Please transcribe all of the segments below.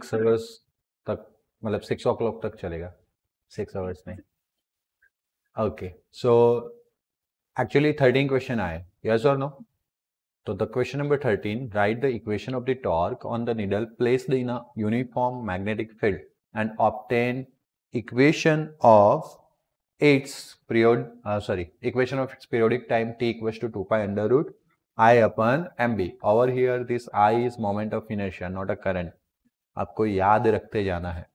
6 hours तक, मतलब 6 o'clock तक चलेगा, 6 आवर्स नहीं। ओके, सो एक्चुअली 13 क्वेश्चन आए, यस और नो? तो the question number 13, right the equation of the torque on the needle placed in a uniform magnetic field and obtain equation of its equation of its periodic time t equals to 2 pi under root I upon mb. Over here this I is moment of inertia, not a current. आपको याद रखते जाना है,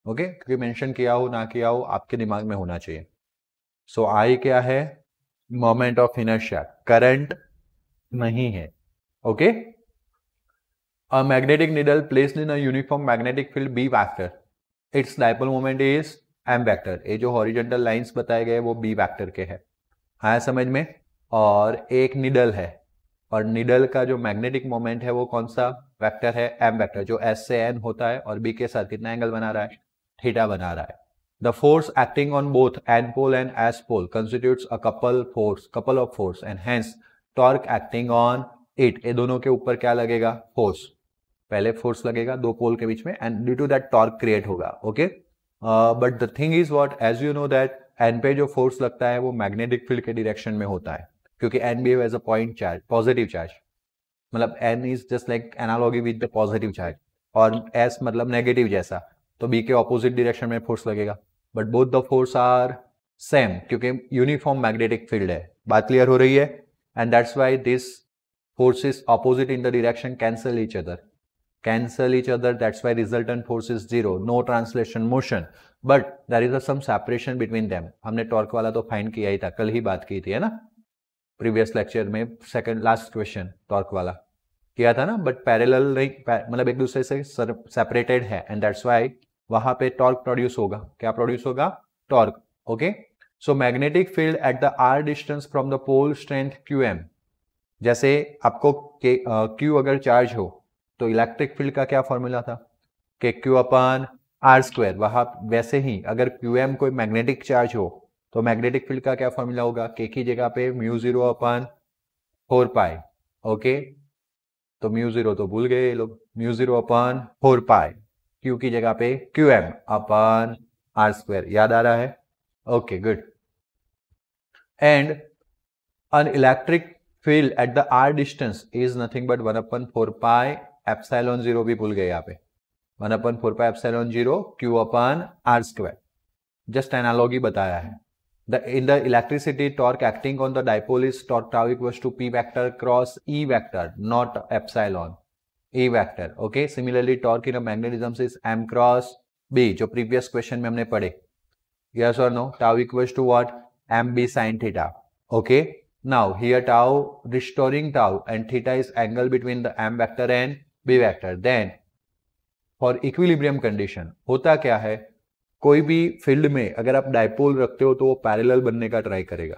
okay? क्योंकि mention किया हो ना किया हो आपके दिमाग में होना चाहिए। सो I क्या है? मोमेंट ऑफ इनर्शिया, करंट नहीं है, okay? A magnetic needle placed in a uniform magnetic field B vector, it's dipole moment is m vector. ये जो हॉरिजॉन्टल लाइंस बताए गए वो B वेक्टर के हैं, हाँ समझ में? और एक निडल है, और निडल का जो मैग्नेटिक मोमेंट है वो कौन सा वेक्टर है? m वेक्टर, जो s से n होता है और B के साथ कितना एंगल बना रहा है? थीटा बना रहा है। The force acting on both n pole and s pole constitutes a couple of force and hence torque acting on it. ये दोनों के ऊपर क्या लगेगा? फोर्स। पहले फोर्स लगेगा दो पोल के बीच में and due to that torque create होगा, okay? But the thing is what, as you know that N पे जो फोर्स लगता है वो मैग्नेटिक फील्ड के डायरेक्शन में होता है, क्योंकि N behave as a point charge, positive charge, मतलब N is just like analogy with the positive charge, और एस मतलब नेगेटिव जैसा, तो बी के ऑपोजिट डायरेक्शन में फोर्स लगेगा। But both the force are same, क्योंकि यूनिफॉर्म मैग्नेटिक फील्ड है। बात क्लियर हो रही है? And that's why this forces opposite in the direction cancel each other, that's why resultant force is 0, no translation motion, but there is some separation between them। हमने torque वाला तो find किया ही था, कल ही बात की थी, है ना? प्रीवियस लेक्चर में सेकंड लास्ट क्वेश्चन टॉर्क वाला किया था ना, बट पैरेलल नहीं, मतलब एक दूसरे से सेपरेटेड है, एंड दैट्स वाई वहां पे टॉर्क प्रोड्यूस होगा। क्या प्रोड्यूस होगा? Torque, okay? So magnetic field at the r distance from the pole strength qm, जैसे आपको Q अगर चार्ज हो तो इलेक्ट्रिक फील्ड का क्या फॉर्मूला था? कि Q अपन आर स्क्वायर। वहां वैसे ही अगर QM कोई मैग्नेटिक चार्ज हो तो मैग्नेटिक फील्ड का क्या फॉर्मूला होगा? K की जगह पे म्यू 0 अपन 4 पाई, ओके? तो म्यू 0 तो भूल गए ये लोग, म्यू 0 अपन 4 पाई, Q की जगह पे QM अपन आर स्क्वायर। याद आ रहा है? Okay, good. And an electric field at the r distance is nothing but 1/4 pi epsilon 0 भी भूल गए यहाँ पे, 1/4 pi epsilon 0 q अपन r square, just analogy बताया है। In the electricity torque acting on the dipole is torque tau equals to p vector cross e vector, not epsilon, e vector, okay? Similarly torque in a magnetism is m cross b, जो previous question में हमने पढ़े, yes or no? Tau equals to what? mb sin theta, okay? Now here tau, restoring tau, and theta is angle between the m vector and b vector. Then for equilibrium condition होता क्या है? कोई भी field में अगर आप dipole रखते हो तो वो पैरेलल बनने का ट्राई करेगा,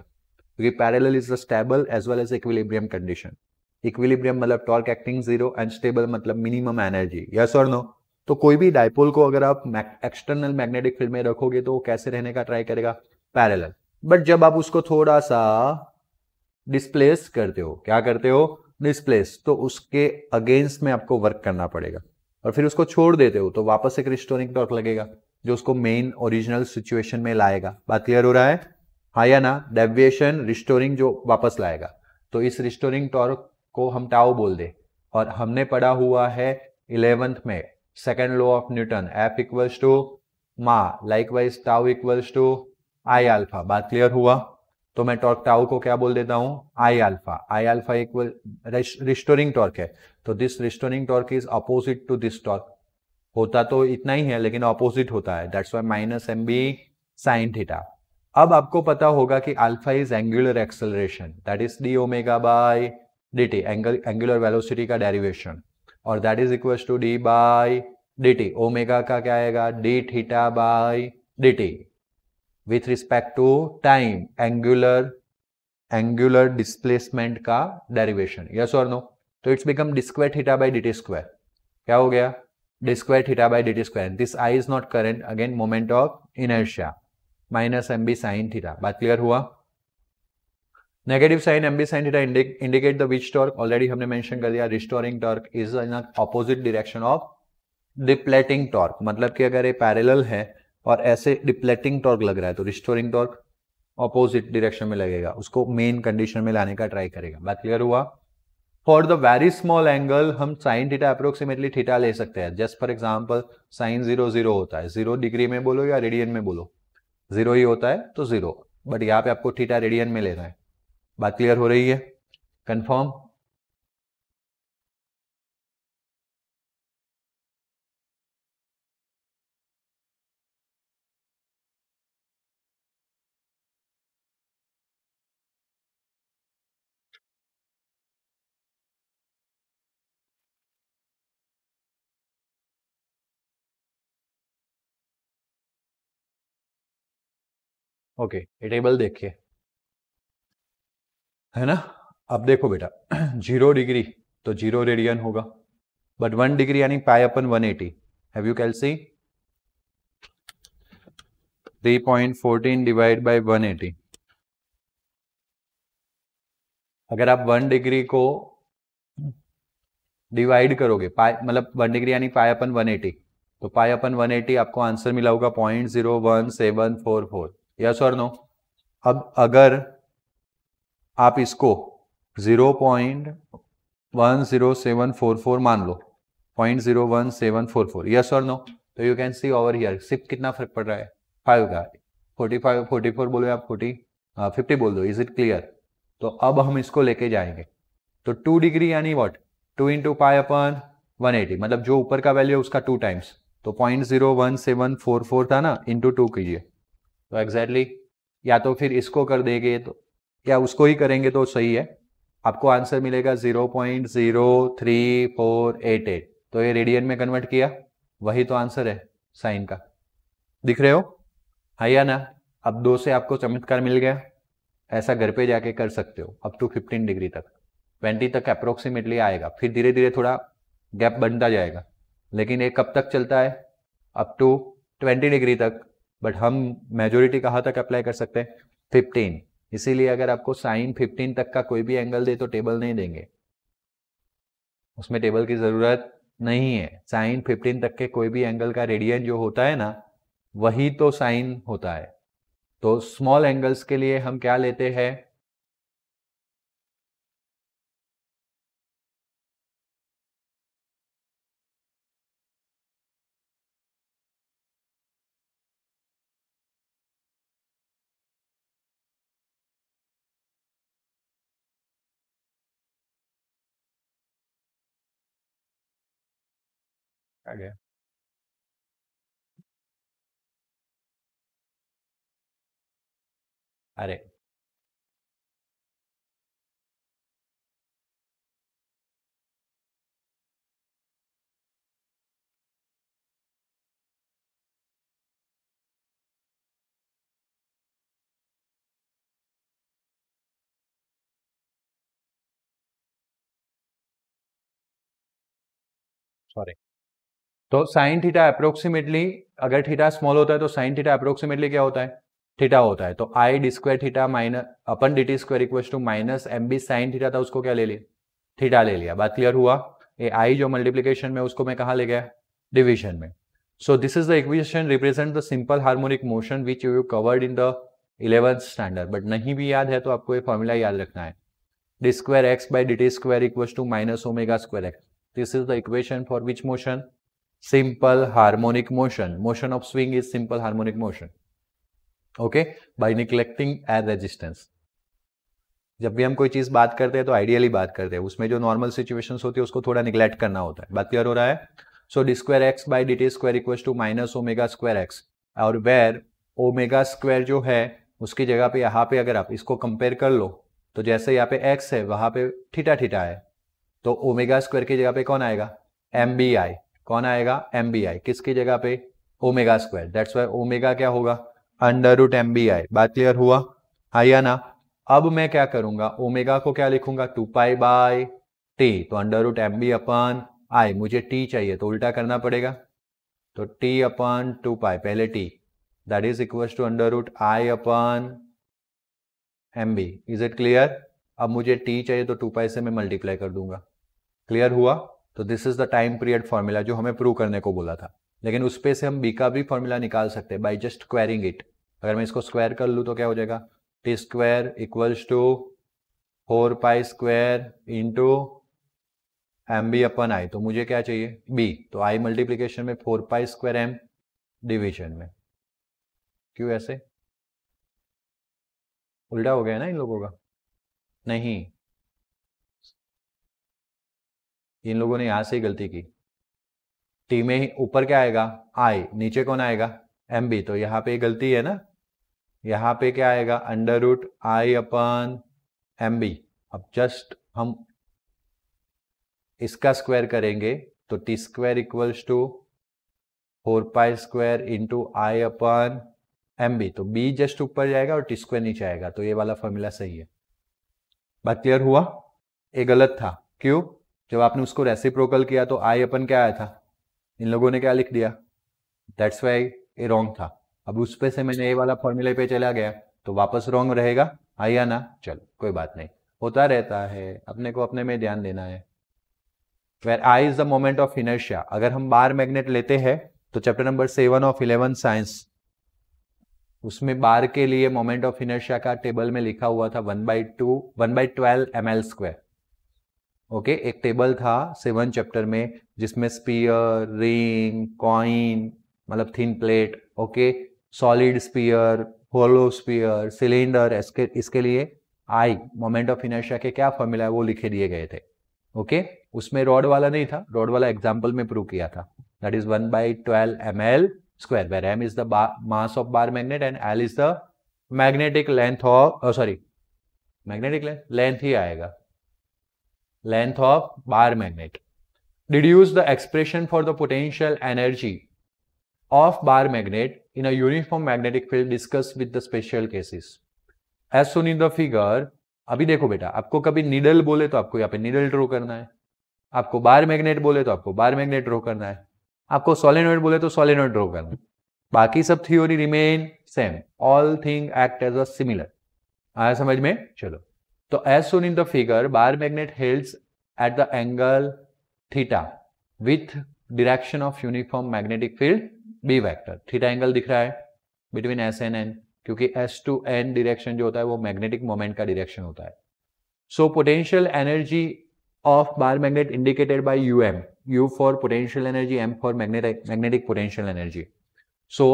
क्योंकि parallel is the stable as well as equilibrium condition. Equilibrium मतलब टॉर्क एक्टिंग 0 एंड स्टेबल मतलब मिनिमम एनर्जी, यस और नो? तो कोई भी डाइपोल को अगर आप एक्सटर्नल मैग्नेटिक फील्ड में रखोगे तो वो कैसे रहने का ट्राई करेगा? पैरेलल। बट जब आप उसको थोड़ा सा डिस्प्लेस करते हो, क्या करते हो? डिस्प्लेस, तो उसके अगेंस्ट में आपको वर्क करना पड़ेगा, और फिर उसको छोड़ देते हो तो वापस एक रिस्टोरिंग टॉर्क लगेगा जो उसको मेन ओरिजिनल सिचुएशन में लाएगा। बात क्लियर हो रहा है? हाँ या ना? डेविएशन रिस्टोरिंग जो वापस लाएगा, तो इस रिस्टोरिंग टॉर्क को हम टाउ बोल दे। और हमने पढ़ा हुआ है 11th में second law of Newton, F equals to ma, likewise tau equals to I alpha. बात क्लियर हुआ? तो मैं टॉर्क टाउ को क्या बोल देता हूं? I alpha. I alpha equal restoring torque है, तो this restoring torque is opposite to this torque. होता तो इतना ही है लेकिन ऑपोजिट होता है, that's why minus m b sine theta. अब आपको पता होगा कि alpha is angular acceleration, that is d omega by d t, angular velocity का डेरिवेशन, और that is equal to d by d t. Omega का क्या आएगा? D theta by d t with respect to time, angular displacement का derivation, yes और no? तो it's become d square theta by d t square. क्या हो गया? D square theta by d t square. This I is not current, again moment of inertia, minus m b sine theta. बात clear हुआ? Negative sign m b sine theta indicate the which torque? Already हमने mention कर दिया, restoring torque is in opposite direction of depleting torque, मतलब कि अगर ये parallel है और ऐसे डिप्लेटिंग टॉर्क लग रहा है तो रिस्टोरिंग टॉर्क ऑपोजिट डायरेक्शन में लगेगा, उसको मेन कंडीशन में लाने का ट्राई करेगा। बात क्लियर हुआ? For the very small angle हम साइन थीटा अप्रोक्सीमेटली थीटा ले सकते हैं। जस्ट फॉर एग्जांपल साइन 0 0 होता है, 0 डिग्री में बोलो या रेडियन में बोलो, 0 ही होता है तो 0, बट यहाँ पे आपको थीटा रेडियन में लेना है। बात क्लियर हो रही है? कंफर्म? ओके, ये टेबल देखिए, है ना? अब देखो बेटा 0 डिग्री तो 0 रेडियन होगा, बट 1 डिग्री यानी पाई अपन 180। Have you can see 3.14 divide by 180। अगर आप 1 डिग्री को डिवाइड करोगे, पाई मतलब 1 डिग्री यानी पाई अपन 180, तो पाई अपन 180 आपको आंसर मिला होगा 0.01744। यस और नो? अब अगर आप इसको 0.10744 मान लो, 0.01744, यस और नो? तो you can see over here सिर्फ कितना फर्क पड़ रहा है, 5 का। 45 44 बोलो या 50 बोल दो। Is it clear? तो अब हम इसको लेके जाएंगे, तो 2 डिग्री यानी व्हाट, 2 इंटू पाई अपन 180, मतलब जो ऊपर का वैल्यू है उसका 2 टाइम्स, तो 0.01744 था ना, इंटू 2 कीजिए, तो एग्जैक्टली या तो फिर इसको कर देंगे तो, या उसको ही करेंगे तो सही है, आपको आंसर मिलेगा 0.03488। तो ये रेडियन में कन्वर्ट किया, वही तो आंसर है साइन का। दिख रहे हो? है या ना? अब 2 से आपको चमत्कार मिल गया, ऐसा घर पे जाके कर सकते हो अप टू 15 डिग्री तक, 20 तक अप्रोक्सीमेटली आएगा, फिर धीरे धीरे थोड़ा गैप बनता जाएगा, लेकिन ये कब तक चलता है? अप टू 20 डिग्री तक, बट हम मेजोरिटी कहाँ तक अप्लाई कर सकते हैं? 15। इसीलिए अगर आपको साइन 15 तक का कोई भी एंगल दे तो टेबल नहीं देंगे, उसमें टेबल की ज़रूरत नहीं है। साइन 15 तक के कोई भी एंगल का रेडियन जो होता है ना, वही तो साइन होता है। तो स्मॉल एंगल्स के लिए हम क्या लेते हैं? आ गया। अरे सॉरी, तो साइन थीटा अप्रोक्सीमेटली, अगर थीटा स्मॉल होता है तो साइन थीटा अप्रोक्सीमेटली क्या होता है? थीटा होता है। तो I d square theta minus अपन d t square equal to minus m b sine theta था, उसको क्या ले लिया? थीटा ले लिया। बात क्लियर हुआ? ये आई जो मल्टीप्लीकेशन में, उसको मैं कहाँ ले गया? डिविजन में। So this is the equation represent the simple harmonic motion which you covered in the 11th standard, but नहीं भी याद है तो आपको ये फॉर्मूला याद रखना है, d square x by d t square equal to minus omega square x. This is the equation for which motion? simple harmonic motion. Motion of swing is simple harmonic motion. Okay, by neglecting air resistance. जब भी हम कोई चीज बात करते हैं तो ideally बात करते हैं, उसमें जो नॉर्मल सिचुएशंस होती है उसको थोड़ा निग्लेक्ट करना होता है। बात क्लियर हो रहा है? So d square x by d t square equal to minus omega square x, और वेर ओमेगा स्क्वायर जो है उसकी जगह पे यहाँ पे अगर आप इसको कंपेयर कर लो, तो जैसे यहाँ पे एक्स है वहां पे थीटा थीटा है, तो ओमेगा स्क्वायर की जगह पे कौन आएगा? M b I. कौन आएगा? M b I. किसकी जगह पे? Omega square. That's why omega क्या होगा? Under root m b I. बात क्लियर हुआ? हाँ या ना? अब मैं क्या करूंगा, ओमेगा को क्या लिखूंगा? 2 पाई बाय टी, तो under root m B upon आई, मुझे टी चाहिए तो उल्टा करना पड़ेगा, तो टी अपन 2 पाई, पहले t, that is equal to under root I अपन m b. Is it clear? अब मुझे टी चाहिए तो 2 पाई से मैं मल्टीप्लाई कर दूंगा। क्लियर हुआ? तो this is the time period formula जो हमें प्रूव करने को बोला था, लेकिन उस पे से हम बी का भी फॉर्मूला निकाल सकते हैं बाई जस्ट स्क्वायरिंग इट। अगर मैं इसको स्क्वायर कर लूँ तो क्या हो जाएगा, T square equals to 4 pi square into M B upon I. तो मुझे क्या चाहिए, बी। तो आई मल्टीप्लीकेशन में 4 पाई स्क्वायर एम डिवीजन में, क्यों ऐसे उल्टा हो गया ना इन लोगों का, नहीं इन लोगों ने यहां से ही गलती की। टी में ही ऊपर क्या आएगा आई, नीचे कौन आएगा एम बी, तो यहाँ पे गलती है ना, यहाँ पे क्या आएगा अंडर रूट आई अपन एम बी। अब जस्ट हम इसका स्क्वायर करेंगे तो t square equals to 4 pi square into I अपन एम बी। तो बी जस्ट ऊपर जाएगा और टी स्क्वायर नीचे आएगा, तो ये वाला फॉर्मूला सही है। बात क्लियर हुआ, ये गलत था, क्यों, जब आपने उसको रेसिप्रोकल किया तो आई अपन क्या आया था, इन लोगों ने क्या लिख दिया, दैट्स वाई ये रॉन्ग था। अब उस पे से मैंने ये वाला फॉर्मूले पे चला गया तो वापस रॉन्ग रहेगा, आया ना, चलो कोई बात नहीं, होता रहता है, अपने को अपने में ध्यान देना है। Where I is the moment of inertia, अगर हम बार मैग्नेट लेते हैं तो चैप्टर नंबर 7 ऑफ 11 साइंस, उसमें बार के लिए मोमेंट ऑफ इनर्शिया का टेबल में लिखा हुआ था 1/12 ml²। ओके, एक टेबल था 7 चैप्टर में जिसमें स्पीयर, रिंग, कॉइन मतलब thin plate, okay, solid sphere, hollow sphere, cylinder, इसके लिए आई मोमेंट ऑफ इनर्शिया के क्या फॉर्मूला है वो लिखे दिए गए थे। ओके, उसमें रॉड वाला नहीं था, रॉड वाला एग्जाम्पल में प्रूव किया था, that is 1/12 ml², where m is the mass of bar magnet and l is the magnetic length of magnetic length ही आएगा, length of bar magnet। Deduce the expression for the potential energy of bar magnet in a uniform magnetic field discussed with the special cases as shown in the figure। अभी देखो बेटा, आपको कभी needle बोले तो आपको यहाँ पे नीडल ड्रॉ करना है, आपको बार मैग्नेट बोले तो आपको बार मैग्नेट ड्रॉ करना है, आपको सोलेनॉइड बोले तो सोलेनॉइड ड्रॉ करना है, बाकी सब theory remain same, all thing act as a similar. आया समझ में, चलो। तो as shown in the figure bar magnet held at the angle theta with direction of uniform magnetic field B vector. Theta angle दिख रहा है between S and N, क्योंकि S to N direction जो होता है वो मैग्नेटिक मोमेंट का direction होता है। So potential energy of bar magnet indicated by UM, U for potential energy, M for magnetic potential energy. So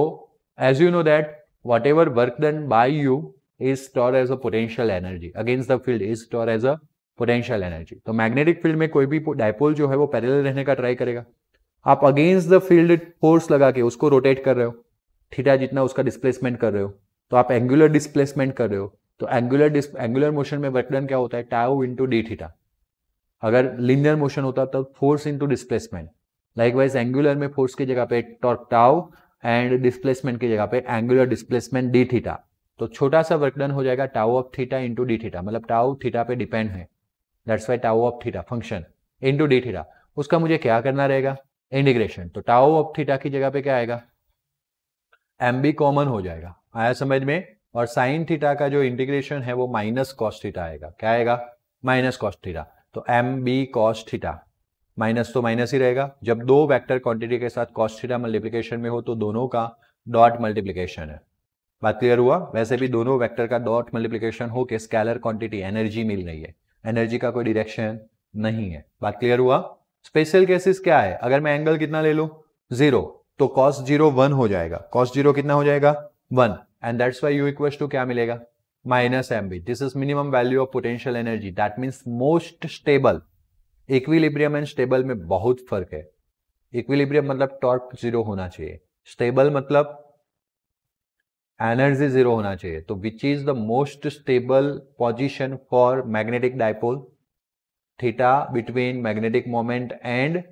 as you know that whatever work done by you is stored as a potential energy against the field is stored as a potential energy। तो magnetic field में कोई भी dipole जो है वो parallel रहने का try करेगा, आप अगेंस्ट द फील्ड फोर्स लगा के उसको रोटेट कर रहे हो, थीटा जितना उसका डिस्प्लेसमेंट कर रहे हो, तो आप एंगुलर डिस्प्लेसमेंट कर रहे हो, तो एंगुलर मोशन में वर्क डन क्या होता है, टाउ इंटू डी थीटा। अगर लीनियर मोशन होता तो force into displacement, likewise angular में फोर्स की जगह पे टॉर्क टाउ एंड डिस्प्लेसमेंट की जगह पे एंगुलर डिस्प्लेसमेंट डी थीटा। तो छोटा सा वर्क डन हो जाएगा tau of theta into D theta, मतलब टाउ थीटा पे डिपेंड है, that's Y tau of theta function into D theta. उसका मुझे क्या करना रहेगा, इंटीग्रेशन। तो टाउ ऑफ थीटा की जगह पे क्या आएगा, एम बी कॉमन हो जाएगा, आया समझ में। और साइन थीटा का जो इंटीग्रेशन है वो माइनस कॉस थीटा आएगा, क्या आएगा, माइनस कॉस थीटा। तो m b cos theta, minus तो माइनस ही रहेगा, जब दो वेक्टर क्वांटिटी के साथ कॉस थीटा मल्टीप्लिकेशन में हो तो दोनों का डॉट मल्टीप्लिकेशन है। बात क्लियर हुआ। वैसे भी दोनों वेक्टर का डॉट मल्टीप्लिकेशन हो के स्केलर क्वांटिटी एनर्जी मिल रही है, एनर्जी का कोई डायरेक्शन नहीं है। बात क्लियर हुआ। स्पेशल केसेस क्या है, अगर मैं एंगल कितना ले लूं 0 तो कॉस 0 1 हो जाएगा, कॉस 0 कितना हो जाएगा 1, and that's why u equals to क्या मिलेगा minus m b. This is minimum value of potential energy, that means most stable. Equilibrium and stable में बहुत फर्क है। इक्विलिब्रियम मतलब टॉर्क 0 होना चाहिए, स्टेबल मतलब एनर्जी 0 होना चाहिए। तो which is the most stable position for magnetic dipole, theta between magnetic moment and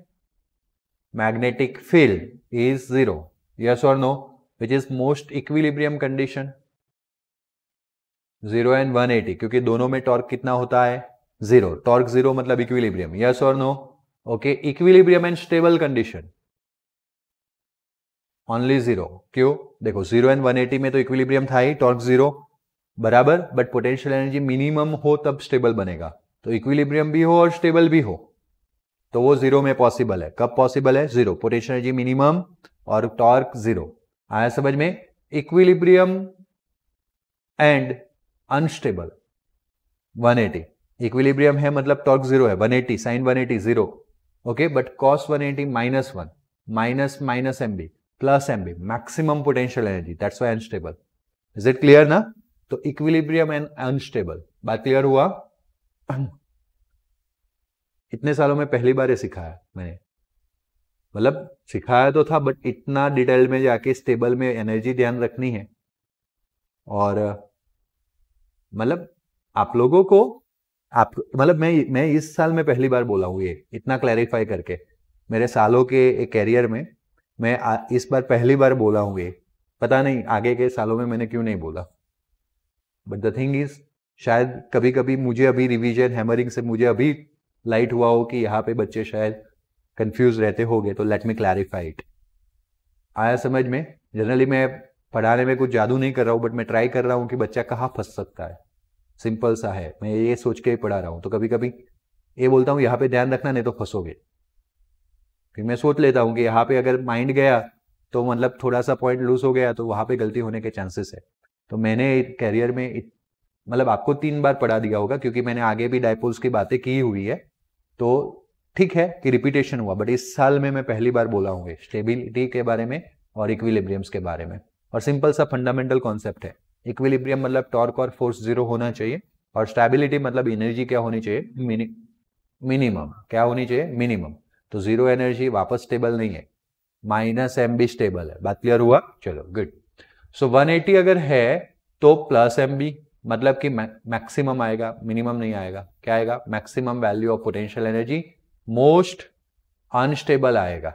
magnetic field is 0, yes or no, which is most equilibrium condition 0 and 180, क्योंकि दोनों में टॉर्क कितना होता है 0, टॉर्क 0 मतलब equilibrium, yes or no, okay. Equilibrium and stable condition only 0, क्यों, देखो 0 and 180 में तो इक्विलिब्रियम था ही, टॉर्क 0 बराबर, बट पोटेंशियल एनर्जी मिनिमम हो तब स्टेबल बनेगा। तो इक्विलिब्रियम भी हो और स्टेबल भी हो, तो वो जीरो में पॉसिबल है। कब पॉसिबल है? जीरो, पोटेंशियल एनर्जी मिनिमम और टॉर्क जीरो। आया समझ में? इक्विलिब्रियम एंड अनस्टेबल 180, इक्विलिब्रियम है मतलब टॉर्क जीरो है, 180 sine 180 zero, okay, but cos 180 minus 1 minus m b plus m b, maximum potential energy, that's why unstable. Is it clear ना? तो equilibrium and unstable, बात क्लियर हुआ? इतने सालों में पहली बार ये सिखाया मैंने, मतलब सिखाया तो था बट इतना डिटेल में जाके स्टेबल में एनर्जी ध्यान रखनी है। और मतलब आप लोगों को आप मतलब मैं इस साल में पहली बार बोला हूँ ये इतना क्लैरिफाई करके, मेरे सालों के कैरियर में मैं इस बार पहली बार बोला हूँ ये। पता नहीं आगे के सालों में मैंने क्यों नहीं बोला, बट द थिंग इज शायद कभी कभी मुझे अभी रिवीजन हैमरिंग से मुझे अभी लाइट हुआ हो कि यहाँ पे बच्चे शायद कंफ्यूज रहते होंगे, तो लेट मी क्लैरिफाई इट। आया समझ में? जनरली मैं पढ़ाने में कुछ जादू नहीं कर रहा हूँ, बट मैं ट्राई कर रहा हूँ कि बच्चा कहाँ फंस सकता है, सिंपल सा है, मैं ये सोच के ही पढ़ा रहा हूँ। तो कभी कभी ये बोलता हूँ यहाँ पे ध्यान रखना नहीं तो फंसोगे, फिर मैं सोच लेता हूँ कि यहाँ पे अगर माइंड गया तो मतलब थोड़ा सा पॉइंट लूज हो गया तो वहाँ पे गलती होने के चांसेस है। तो मैंने कैरियर में मतलब आपको 3 बार पढ़ा दिया होगा क्योंकि मैंने आगे भी डायपोल्स की बातें की हुई है, तो ठीक है कि रिपीटेशन हुआ, बट इस साल में मैं पहली बार बोला हूँ स्टेबिलिटी के बारे में और इक्विलिब्रियम्स के बारे में। और सिंपल सा फंडामेंटल कॉन्सेप्ट है, इक्विलिब्रियम मतलब टॉर्क और फोर्स जीरो होना चाहिए, और स्टेबिलिटी मतलब एनर्जी क्या होनी चाहिए? मिनिमम। क्या होनी चाहिए? मिनिमम। तो जीरो एनर्जी वापस स्टेबल नहीं है, माइनस एम बी स्टेबल है। बात क्लियर हुआ? चलो गुड। सो 180 अगर है तो प्लस एम बी मतलब कि मैक्सिमम आएगा, मिनिमम नहीं आएगा। क्या आएगा? Maximum value of potential energy, most unstable आएगा,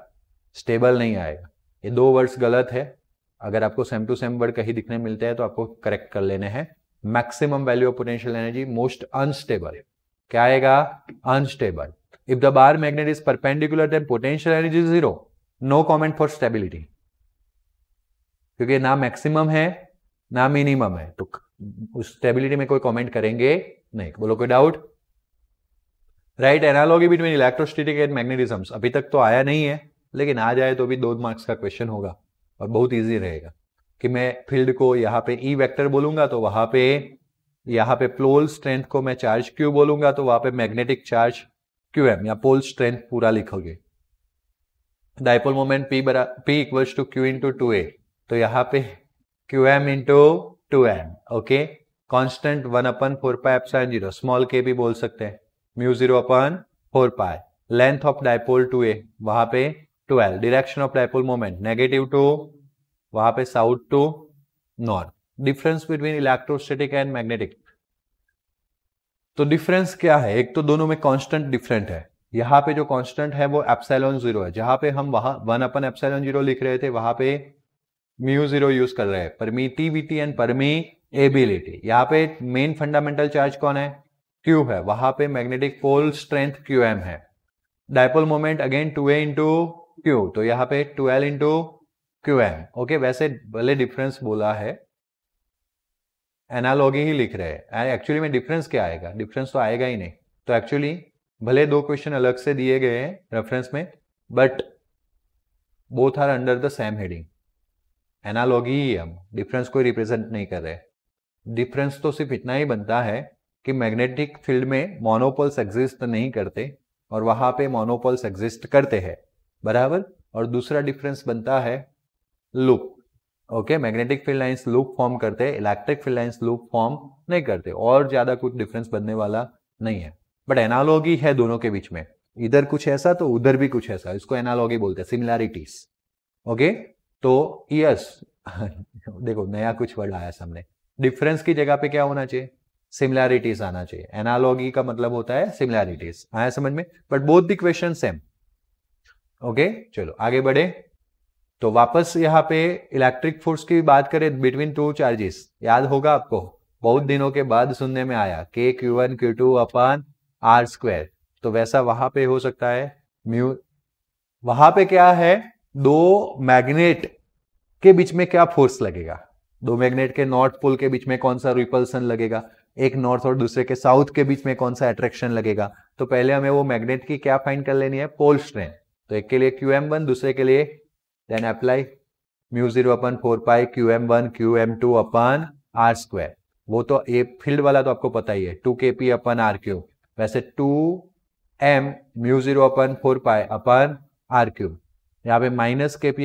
स्टेबल नहीं आएगा। ये 2 वर्ड्स गलत है, अगर आपको सेम टू सेम वर्ड कहीं दिखने मिलते हैं तो आपको करेक्ट कर लेने हैं। Maximum value of potential energy, most unstable. क्या आएगा? Unstable. If the bar magnet is perpendicular then potential energy zero, no comment for stability, क्योंकि ना मैक्सिमम है ना मिनिमम है, तो उस स्टेबिलिटी में कोई कमेंट करेंगे नहीं। बोलो कोई doubt? Right, analogy between electrostatic and magnetism अभी तक तो आया नहीं है, लेकिन आ जाए तो भी 2 मार्क्स का क्वेश्चन होगा और बहुत इजी रहेगा कि मैं फील्ड को यहाँ पे ई वेक्टर बोलूंगा तो वहां पे यहाँ पे पोल स्ट्रेंथ को मैं चार्ज क्यू बोलूंगा तो वहां पे मैग्नेटिक चार्ज क्यू एम, या पोल स्ट्रेंथ पूरा लिखोगे। Dipole moment P equals to q into 2a, तो यहाँ पे q m into 2m, okay. Constant 1/4πε0, small k भी बोल सकते हैं, mu 0/4π। Length of dipole 2a, वहां पे 12। Direction of dipole moment negative to, वहां पे south to north. Difference between electrostatic and magnetic, तो डिफरेंस क्या है? एक तो दोनों में कांस्टेंट डिफरेंट है। यहाँ पे जो कांस्टेंट है वो एप्सिलॉन 0 है, जहां पे हम वहां 1/ε0 लिख रहे थे वहां पे म्यू 0 यूज कर रहे हैं। परमिटिविटी एंड परमीएबिलिटी, यहाँ पे मेन फंडामेंटल चार्ज कौन है? क्यू है, वहां पे magnetic pole strength q m है। Dipole moment again 2a into q, तो यहाँ पे 12 इंटू क्यू एम, ओके। वैसे भले डिफरेंस बोला है, एनालॉगी ही लिख रहे हैं, एक्चुअली में डिफरेंस क्या आएगा? डिफरेंस तो आएगा ही नहीं। तो एक्चुअली भले 2 क्वेश्चन अलग से दिए गए हैं रेफरेंस में, but both are under the same heading, analogy ही हम, डिफरेंस को रिप्रेजेंट नहीं कर रहे। डिफरेंस तो सिर्फ इतना ही बनता है कि मैग्नेटिक फील्ड में मोनोपोल्स एग्जिस्ट नहीं करते और वहां पे मोनोपोल्स एग्जिस्ट करते हैं, बराबर। और दूसरा डिफरेंस बनता है loop, okay. Magnetic field lines loop form करते हैं, electric field lines loop form नहीं करते, और ज्यादा कुछ डिफरेंस बनने वाला नहीं है। बट एनालॉगी है दोनों के बीच में, इधर कुछ ऐसा तो उधर भी कुछ ऐसा, इसको एनालॉगी बोलते हैं, सिमिलैरिटीज, ओके। तो यस देखो नया कुछ वर्ड आया सामने, डिफरेंस की जगह पे क्या होना चाहिए? सिमिलैरिटीज आना चाहिए। एनालॉगी का मतलब होता है सिमिलैरिटीज, आया समझ में? But both the question same, okay. चलो आगे बढ़े। तो वापस यहाँ पे इलेक्ट्रिक फोर्स की बात करें बिटवीन 2 चार्जेस, याद होगा आपको, बहुत दिनों के बाद सुनने में आया k q1 q2 upon r², तो वैसा वहां पे हो सकता है म्यू। वहां पे क्या है? 2 मैग्नेट के बीच में क्या फोर्स लगेगा? 2 मैग्नेट के नॉर्थ पोल के बीच में कौन सा रिपल्सन लगेगा? एक नॉर्थ और दूसरे के साउथ के बीच में कौन सा अट्रैक्शन लगेगा? तो पहले हमें वो मैग्नेट की क्या फाइंड कर लेनी है, पोल स्ट्रेंथ। तो एक के लिए QM1, दूसरे के लिए देन अप्लाई μ0/4 QM1 QM2 अपन R²। वो तो ये फील्ड वाला तो आपको पता ही है 2kp/r³। वैसे 2m μ0/4 अपन r³। यहाँ पे -kp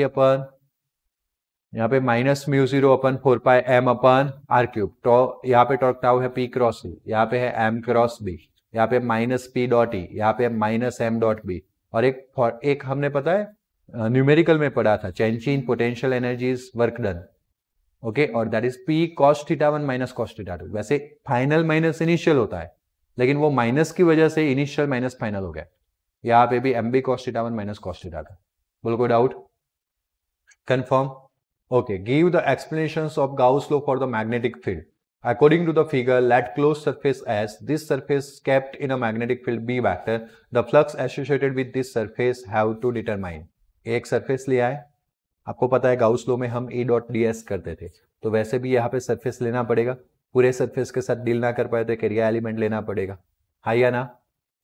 यहाँ पे -μ0/4 m/r³। तो यहाँ पे टॉर्क टाउ है P क्रॉस E, यहाँ पे है m क्रॉस B, यहाँ पे -P.E, यहाँ पे -m.B। और एक हमने पता है न्यूमेरिकल में पढ़ा था, change in potential energies work done, okay, और that is P cos θ1 - cos θ2। वैसे फाइनल माइनस इनिशियल होता है, लेकिन वो माइनस की वजह से इनिशियल माइनस फाइनल हो गया। यहाँ पे भी MB cos θ1 - cos θ2। बोलो कोई doubt? Confirm? Okay, give the explanations of Gauss law for the magnetic field according to the figure. Let closed surface S, this surface kept in a magnetic field B vector, the flux associated with this surface have to determine। एक surface लिया है, आपको पता है Gauss law में हम E.ds करते थे, तो वैसे भी यहाँ पे सरफेस लेना पड़ेगा। पूरे सरफेस के साथ डील ना कर पाए तो एक एरिया एलिमेंट लेना पड़ेगा, हाँ या ना?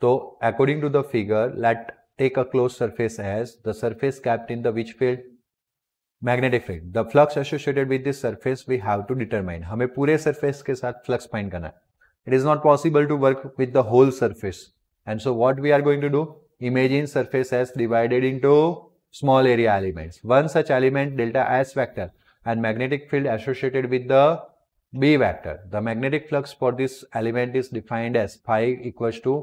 तो according to the figure, let take a close surface as the surface kept in the which field, magnetic field. The flux associated with this surface we have to determine. हमें पूरे surface के साथ फ्लक्स फाइंड करना है। It is not possible to work with the whole surface, and so what we are going to do, imagine surface as divided into small area elements. One such element delta S vector and magnetic field associated with the B vector. The magnetic flux for this element is defined as phi equals to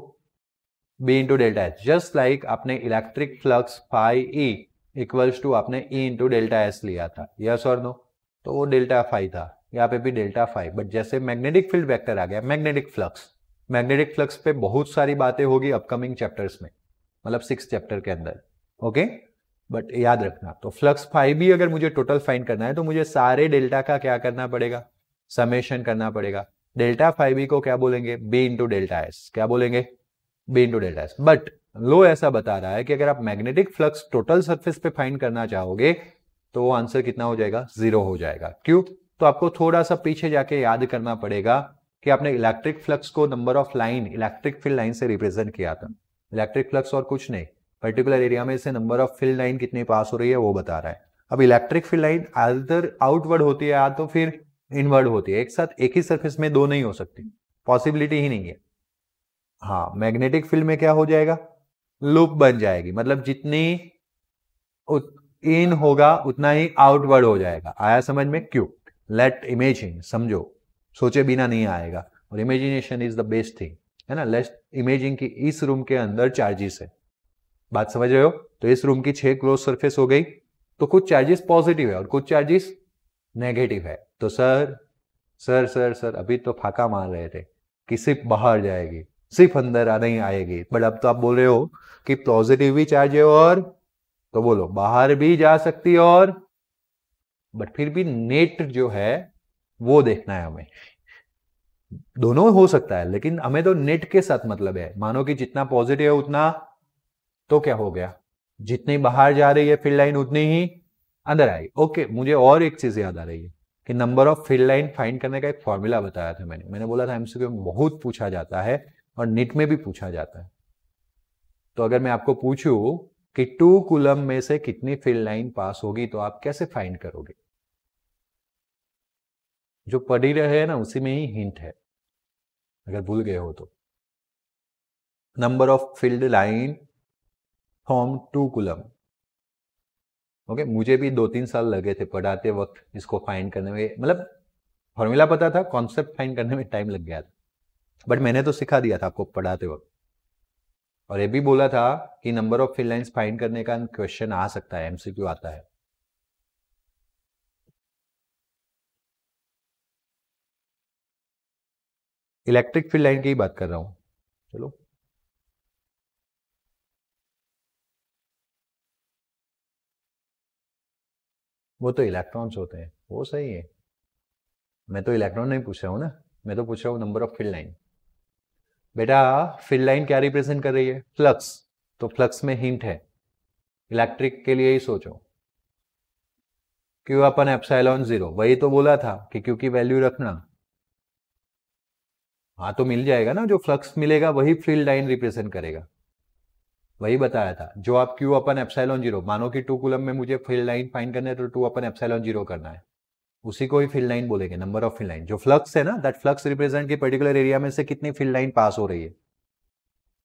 B into delta H. Just like आपने electric flux phi E equals to आपने E into delta S लिया था, yes or no? तो वो delta phi था, यहाँ पे भी डेल्टा फाई। बट जैसे मैग्नेटिक फील्ड वेक्टर आ गया, मैग्नेटिक फ्लक्स पे बहुत सारी बातें होगी अपकमिंग चैप्टर्स में, मतलब 6 चैप्टर के अंदर, ओके? बट याद रखना, तो फ्लक्स फाई भी अगर मुझे टोटल फाइंड करना है तो मुझे सारे डेल्टा का क्या करना पड़ेगा, समेशन करना पड़ेगा। डेल्टा फाई बी को क्या बोलेंगे, बी इंटू डेल्टा एस। क्या बोलेंगे, b into delta s. But लो ऐसा बता रहा है कि अगर आप मैग्नेटिक फ्लक्स टोटल सरफेस पे फाइंड करना चाहोगे तो वो आंसर कितना हो जाएगा, 0 हो जाएगा। क्यों? तो आपको थोड़ा सा पीछे जाके याद करना पड़ेगा कि आपने इलेक्ट्रिक फ्लक्स को number of line, electric field line से रिप्रेजेंट किया था। इलेक्ट्रिक फ्लक्स और कुछ नहीं, पर्टिकुलर एरिया में से नंबर ऑफ फील्ड लाइन कितनी पास हो रही है वो बता रहा है। अब electric field line either outward होती है या तो फिर इनवर्ड होती है, एक साथ एक ही सरफेस में दो नहीं हो सकती, पॉसिबिलिटी ही नहीं है। हाँ, मैग्नेटिक फील्ड में क्या हो जाएगा, लूप बन जाएगी, मतलब जितनी इन होगा उतना ही आउटवर्ड हो जाएगा। आया समझ में? क्यों? लेट इमेजिन, समझो, सोचे बिना नहीं आएगा, और imagination is the best thing, है ना। लेट इमेजिन की इस रूम के अंदर चार्जेस है, बात समझ रहे हो? तो इस रूम की 6 क्लोज सरफेस हो गई, तो कुछ चार्जेस पॉजिटिव है और कुछ चार्जेस नेगेटिव है। तो सर अभी तो फाका मार रहे थे कि सिर्फ बाहर जाएगी, सिर्फ अंदर नहीं आएगी, बट अब तो आप बोल रहे हो कि पॉजिटिव भी चार्ज है और, तो बोलो बाहर भी जा सकती है और, बट फिर भी नेट जो है वो देखना है हमें। दोनों हो सकता है, लेकिन हमें तो नेट के साथ मतलब है। मानो कि जितना पॉजिटिव है उतना, तो क्या हो गया, जितनी बाहर जा रही है फील्ड लाइन उतनी ही अंदर आएगी। ओके, मुझे और एक चीज याद आ रही है कि number of field line find करने का एक फॉर्मूला बताया था मैंने बोला था एमसीक्यू में बहुत पूछा जाता है और नीट में भी पूछा जाता है। तो अगर मैं आपको पूछूं कि 2 कूलम में से कितनी फील्ड लाइन पास होगी तो आप कैसे फाइंड करोगे? जो पढ़ी रहे हैं ना उसी में ही हिंट है, अगर भूल गए हो तो। Number of field line from 2 coulomb, okay. मुझे भी 2-3 साल लगे थे पढ़ाते वक्त इसको फाइंड करने में, मतलब फॉर्मूला पता था, कॉन्सेप्ट फाइंड करने में टाइम लग गया था, बट मैंने तो सिखा दिया था आपको पढ़ाते वक्त। और ये भी बोला था कि number of field lines find करने का क्वेश्चन आ सकता है, एमसीक्यू आता है। इलेक्ट्रिक फील्ड लाइन की ही बात कर रहा हूं, चलो। वो तो इलेक्ट्रॉन्स होते हैं, वो सही है। मैं तो इलेक्ट्रॉन नहीं पूछ रहा हूं ना, मैं तो पूछ रहा हूं नंबर ऑफ फील्ड लाइन। बेटा फील्ड लाइन क्या रिप्रेजेंट कर रही है, फ्लक्स, तो फ्लक्स में हिंट है, इलेक्ट्रिक के लिए ही सोचो, क्यू अपन एप्सिलॉन 0, वही तो बोला था कि क्यू की वैल्यू रखना। हाँ तो मिल जाएगा ना, जो फ्लक्स मिलेगा वही फील्ड लाइन रिप्रेजेंट करेगा, वही बताया था। जो आप Q अपन एप्सिलॉन जीरो, मानो कि 2 कूलम में मुझे फील्ड लाइन फाइंड करना है तो 2 अपन एप्सिलॉन जीरो करना है, उसी को ही फील्ड लाइन बोलेंगे, नंबर ऑफ फील्ड लाइन। जो फ्लक्स है ना, दैट फ्लक्स रिप्रेजेंट की पर्टिकुलर एरिया में से कितनी फील्ड लाइन पास हो रही है,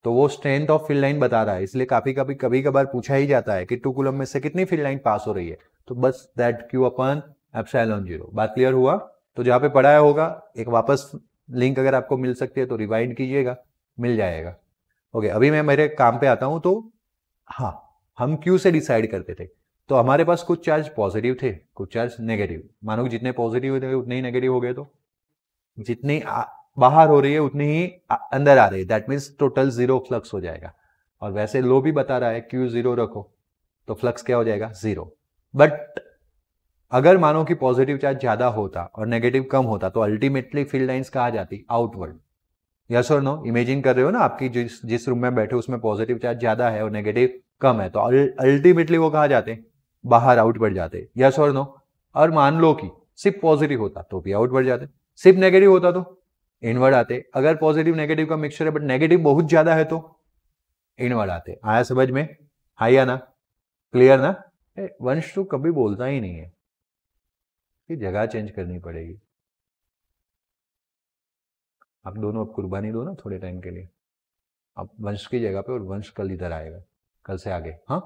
तो वो स्ट्रेंथ ऑफ फील्ड लाइन बता रहा है। इसलिए कभी कभार पूछा ही जाता है कि 2 कूलम में से कितनी फील्ड लाइन पास हो रही है, तो बस that Q upon epsilon zero. बात क्लियर हुआ? तो जहां पे पढ़ाया होगा एक वापस लिंक अगर आपको मिल सकती है तो रिवाइंड कीजिएगा, मिल जाएगा। ओके, अभी मैं मेरे काम पे आता हूं। तो हाँ, हम Q से डिसाइड करते थे, तो हमारे पास कुछ चार्ज पॉजिटिव थे, कुछ चार्ज नेगेटिव। मानो कि जितने पॉजिटिव थे उतने ही नेगेटिव हो गए, तो जितनी बाहर हो रही है उतनी ही अंदर आ रही है, that means total zero flux हो जाएगा। और वैसे लो भी बता रहा है Q जीरो रखो तो फ्लक्स क्या हो जाएगा? जीरो। बट अगर मानो कि पॉजिटिव चार्ज ज्यादा होता और नेगेटिव कम होता तो अल्टीमेटली फील्ड लाइंस कहाँ जाती? आउटवर्ड। यस और नो? इमेजिन कर रहे हो ना, आपकी जिस रूम में बैठे उसमें पॉजिटिव चार्ज ज्यादा है और नेगेटिव कम है, तो अल्टीमेटली वो कहाँ जाते? बाहर, आउटवर्ड जाते। यस और नो? और मान लो कि सिर्फ पॉजिटिव होता तो भी आउटवर्ड जाते, सिर्फ नेगेटिव होता तो इनवर्ड आते। अगर पॉजिटिव नेगेटिव का मिक्सचर है बट नेगेटिव बहुत ज्यादा है तो इनवर्ड आते। आया समझ में? हाई या ना? क्लियर ना? वंश तो कभी बोलता ही नहीं है कि जगह चेंज करनी पड़ेगी। आप दोनों अब कुर्बानी दो ना थोड़े टाइम के लिए, अब वंश की जगह पे, और वंश कल इधर आएगा, कल से आगे। हाँ,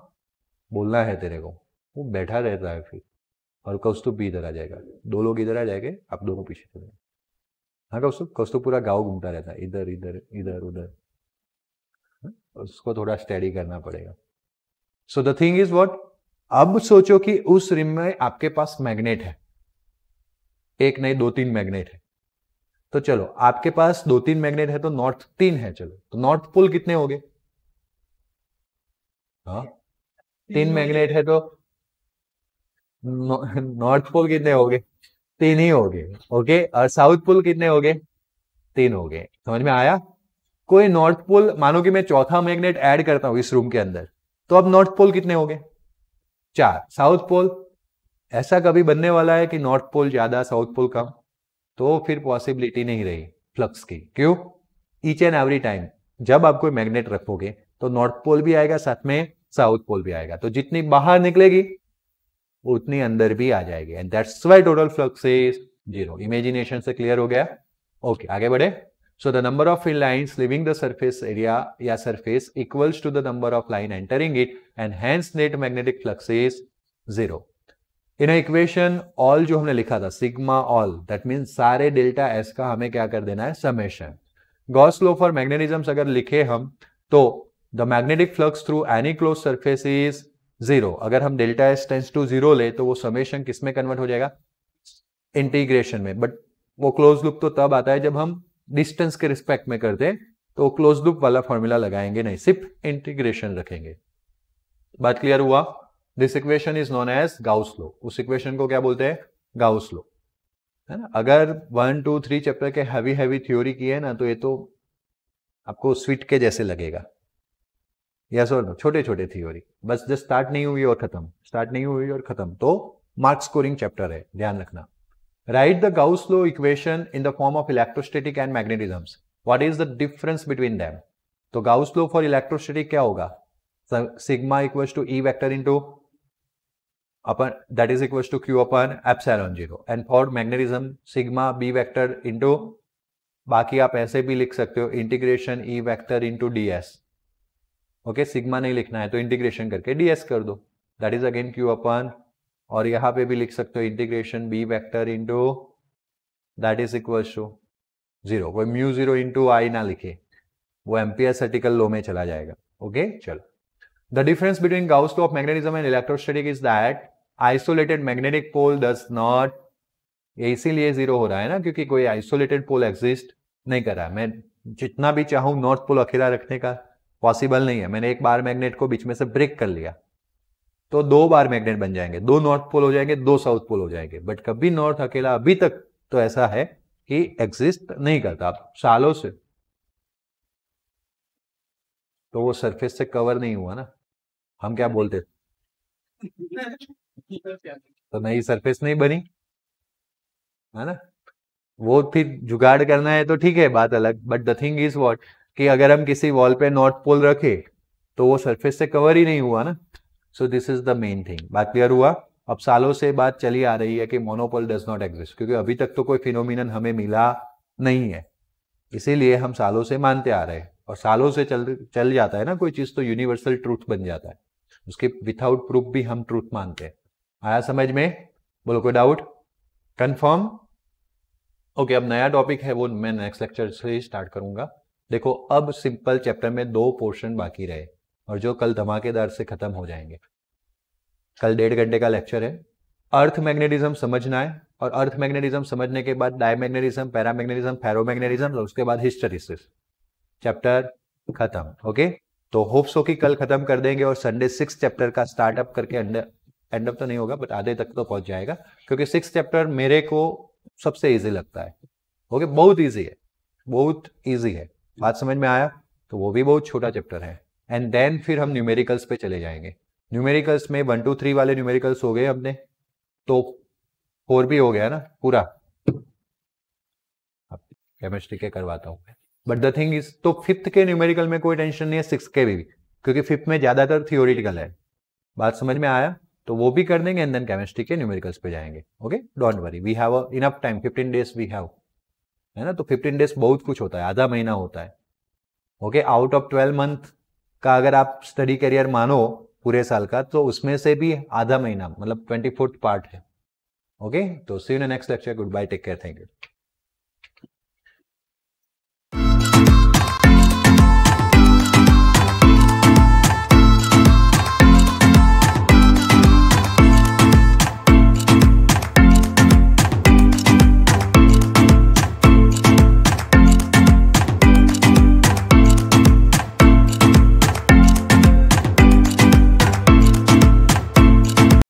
बोलना है तेरे को। वो बैठा रहता है फिर, और कौस्तुभ भी इधर आ जाएगा, 2 लोग इधर आ जाएंगे, आप दोनों पीछे चले। हाँ कौस्तुभ, कौस्तुभ पूरा गाँव घूमता रहता है, इधर इधर इधर उधर। उसको थोड़ा स्टडी करना पड़ेगा। So the thing is what, अब सोचो कि उस रिम में आपके पास मैग्नेट है, एक नहीं 2-3 मैग्नेट है। तो चलो आपके पास 2-3 मैग्नेट है तो नॉर्थ 3 है, चलो तो नॉर्थ पोल कितने हो गए? हाँ, 3 मैग्नेट है तो नॉर्थ पोल कितने हो गए? 3 ही हो गए। ओके, और साउथ पोल कितने हो गए? 3 हो गए। समझ में आया? कोई नॉर्थ पोल, मानो कि मैं चौथा मैग्नेट ऐड करता हूं इस रूम के अंदर, तो अब नॉर्थ पोल कितने हो गए? 4। साउथ पोल, ऐसा कभी बनने वाला है कि नॉर्थ पोल ज्यादा साउथ पोल कम? तो फिर पॉसिबिलिटी नहीं रही फ्लक्स की। क्यों? ईच एंड एवरी टाइम जब आप कोई मैग्नेट रखोगे तो नॉर्थ पोल भी आएगा, साथ में साउथ पोल भी आएगा, तो जितनी बाहर निकलेगी उतनी अंदर भी आ जाएगी, and that's why total flux is zero. Imagination से क्लियर हो गया? ओके, आगे बढ़े। So the number of field lines leaving the surface area या surface equals to the number of line entering it, and hence net magnetic flux is zero. In a equation all जो हमने लिखा था sigma all, that means सारे delta S का हमें क्या कर देना है? Summation. Gauss law for magnetism अगर लिखे हम तो the magnetic flux through any closed surface is zero। अगर हम delta s tends to zero ले तो वो समेशन किस में कन्वर्ट हो जाएगा? इंटीग्रेशन में। बट वो क्लोज लूप तो तब आता है जब हम डिस्टेंस के रिस्पेक्ट में करते हैं, तो क्लोज लूप वाला फॉर्मूला लगाएंगे नहीं, सिर्फ इंटीग्रेशन रखेंगे। बात क्लियर हुआ? This equation is known as Gauss law. उस इक्वेशन को क्या बोलते हैं? गाउस लॉ, है ना? अगर 1, 2, 3 चैप्टर के हैवी थ्योरी की है ना, तो ये तो आपको स्वीट के जैसे लगेगा। यस और नो? छोटे छोटे थ्योरी, बस जस्ट स्टार्ट नहीं हुई और खत्म, स्टार्ट नहीं हुई और खत्म, तो मार्क स्कोरिंग चैप्टर है, ध्यान रखना। Write the Gauss law equation in the form of electrostatic and magnetisms. What is the difference between them? तो Gauss law for electrostatic क्या होगा? Sigma equals to E vector into upon, that is equals to Q upon epsilon 0. And for magnetism sigma B vector into, बाकी आप ऐसे भी लिख सकते हो, integration E vector into ds. Okay, sigma नहीं लिखना है तो इंटीग्रेशन करके ds कर दो, that is again Q upon, और यहां पे भी लिख सकते हो integration b vector into that is equal to 0। कोई म्यू 0 इंटू आई ना लिखे, वो एम्पियर आर्टिकल लॉ में चला जाएगा। ओके, चलो। The difference between Gauss law of magnetism and electrostatic is that isolated magnetic pole does not, इसीलिए 0 हो रहा है ना, क्योंकि कोई आइसोलेटेड पोल एग्जिस्ट नहीं कर रहा है। मैं जितना भी चाहूं नॉर्थ पोल अकेला रखने का पॉसिबल नहीं है। मैंने एक बार मैग्नेट को बीच में से ब्रेक कर लिया तो 2 बार मैग्नेट बन जाएंगे, 2 नॉर्थ पोल हो जाएंगे, 2 साउथ पोल हो जाएंगे, बट कभी नॉर्थ अकेला अभी तक तो ऐसा है कि एग्जिस्ट नहीं करता सालों से, तो वो सरफेस से कवर नहीं हुआ ना। हम क्या बोलते तो नई सरफेस नहीं बनी, है ना? वो फिर जुगाड़ करना है तो ठीक है, बात अलग, but the thing is what कि अगर हम किसी वॉल पे नॉर्थ पोल रखे तो वो सरफेस से कवर ही नहीं हुआ ना. So this is the main thing. बात क्लियर हुआ. अब सालों से बात चली आ रही है कि मोनोपोल डज नॉट एग्जिस्ट, क्योंकि अभी तक तो कोई फिनोमिनन हमें मिला नहीं है, इसीलिए हम सालों से मानते आ रहे हैं. और सालों से चल जाता है ना कोई चीज तो यूनिवर्सल ट्रूथ बन जाता है, उसके विथआउट प्रूफ भी हम ट्रूथ मानते हैं. आया समझ में? बोलो कोई डाउट? कंफर्म? ओके, अब नया टॉपिक है वो मैं नेक्स्ट लेक्चर से ही स्टार्ट करूंगा. देखो अब सिंपल चैप्टर में 2 पोर्शन बाकी रहे और जो कल धमाकेदार से खत्म हो जाएंगे. कल 1.5 घंटे का लेक्चर है. अर्थ मैग्नेटिज्म समझना है, और अर्थ मैग्नेटिज्म समझने के बाद डायमैग्नेटिज्म, पैरामैग्नेटिज्म, फेरोमैग्नेटिज्म, और उसके बाद हिस्टेरिसिस. चैप्टर खत्म. ओके, तो होप सो कि कल खत्म कर देंगे और संडे 6 चैप्टर का स्टार्टअप करके एंड अप तो नहीं होगा बट आधे तक तो पहुंच जाएगा, क्योंकि 6 चैप्टर मेरे को सबसे इजी लगता है. ओके, बहुत इजी है, बहुत इजी है. बात समझ में आया? तो वो भी बहुत छोटा चैप्टर है. एंड देन फिर हम न्यूमेरिकल्स पे चले जाएंगे. न्यूमेरिकल्स में 1 2 3 वाले न्यूमेरिकल्स हो गए अपने, तो 4 भी हो गया ना पूरा. केमिस्ट्री के करवाता हूँ. बट द थिंग इज, तो 5th के न्यूमेरिकल में कोई टेंशन नहीं है, 6 के भी, क्योंकि 5th में ज्यादातर थियोरिटिकल है. बात समझ में आया? तो वो भी कर देंगे एंड देन केमिस्ट्री के न्यूमेरिकल्स पे जाएंगे. Okay, don't worry, we have enough time, 15 days we have, है ना. तो 15 डेज बहुत कुछ होता है, आधा महीना होता है. ओके, आउट ऑफ 12 मंथ का अगर आप स्टडी करियर मानो पूरे साल का, तो उसमें से भी आधा महीना मतलब 24th पार्ट है. ओके, तो see you in next lecture. Good bye, take care, thank you.